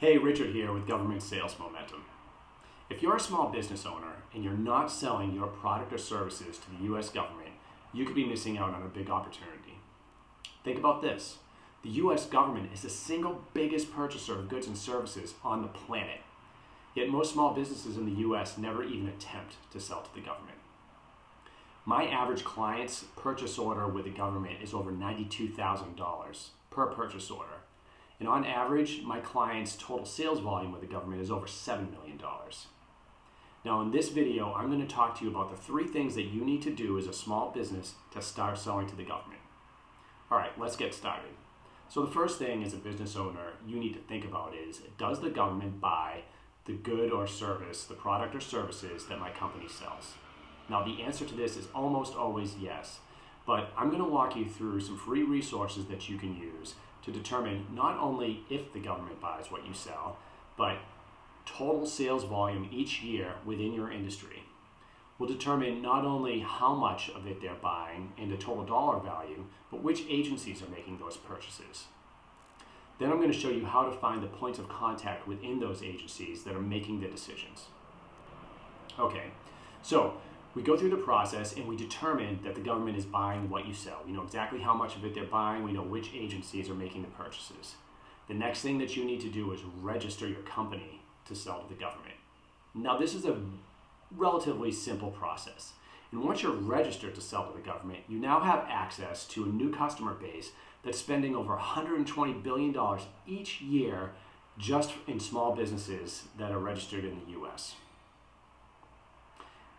Hey, Richard here with Government Sales Momentum. If you're a small business owner and you're not selling your product or services to the US government, you could be missing out on a big opportunity. Think about this. The US government is the single biggest purchaser of goods and services on the planet. Yet most small businesses in the US never even attempt to sell to the government. My average client's purchase order with the government is over $92,000 per purchase order. And on average, my client's total sales volume with the government is over $7 million. Now in this video, I'm going to talk to you about the 3 things that you need to do as a small business to start selling to the government. All right, let's get started. So the first thing as a business owner you need to think about is, does the government buy the good or service, the product or services that my company sells? Now the answer to this is almost always yes, but I'm going to walk you through some free resources that you can use to determine not only if the government buys what you sell, but total sales volume each year within your industry. Will determine not only how much of it they're buying and the total dollar value, but which agencies are making those purchases. Then I'm going to show you how to find the points of contact within those agencies that are making the decisions. Okay, so we go through the process and we determine that the government is buying what you sell. We know exactly how much of it they're buying. We know which agencies are making the purchases. The next thing that you need to do is register your company to sell to the government. Now this is a relatively simple process. And once you're registered to sell to the government, you now have access to a new customer base that's spending over $120 billion each year just in small businesses that are registered in the US.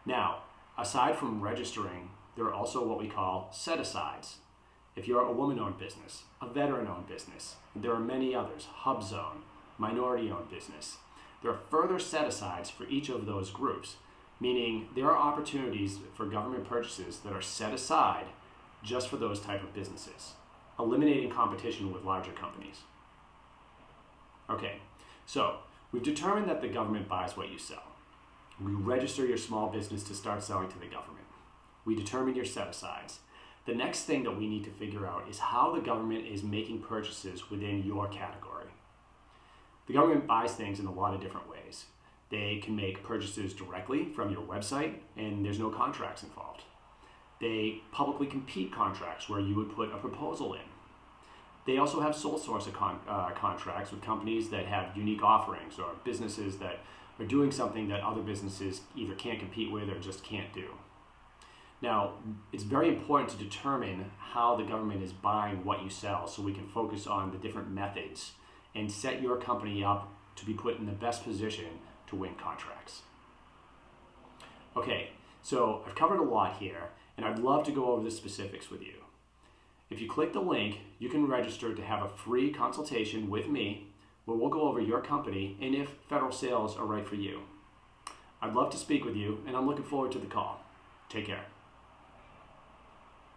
Now, aside from registering, there are also what we call set-asides. If you're a woman-owned business, a veteran-owned business, there are many others, HubZone, minority-owned business. There are further set-asides for each of those groups, meaning there are opportunities for government purchases that are set aside just for those type of businesses, eliminating competition with larger companies. Okay, so we've determined that the government buys what you sell. We register your small business to start selling to the government. We determine your set-asides. The next thing that we need to figure out is how the government is making purchases within your category. The government buys things in a lot of different ways. They can make purchases directly from your website and there's no contracts involved. They publicly compete contracts where you would put a proposal in. They also have sole source contracts with companies that have unique offerings or businesses that are doing something that other businesses either can't compete with or just can't do. Now, it's very important to determine how the government is buying what you sell so we can focus on the different methods and set your company up to be put in the best position to win contracts. Okay, so I've covered a lot here, and I'd love to go over the specifics with you. If you click the link, you can register to have a free consultation with me where we'll go over your company and if federal sales are right for you. I'd love to speak with you, and I'm looking forward to the call. Take care.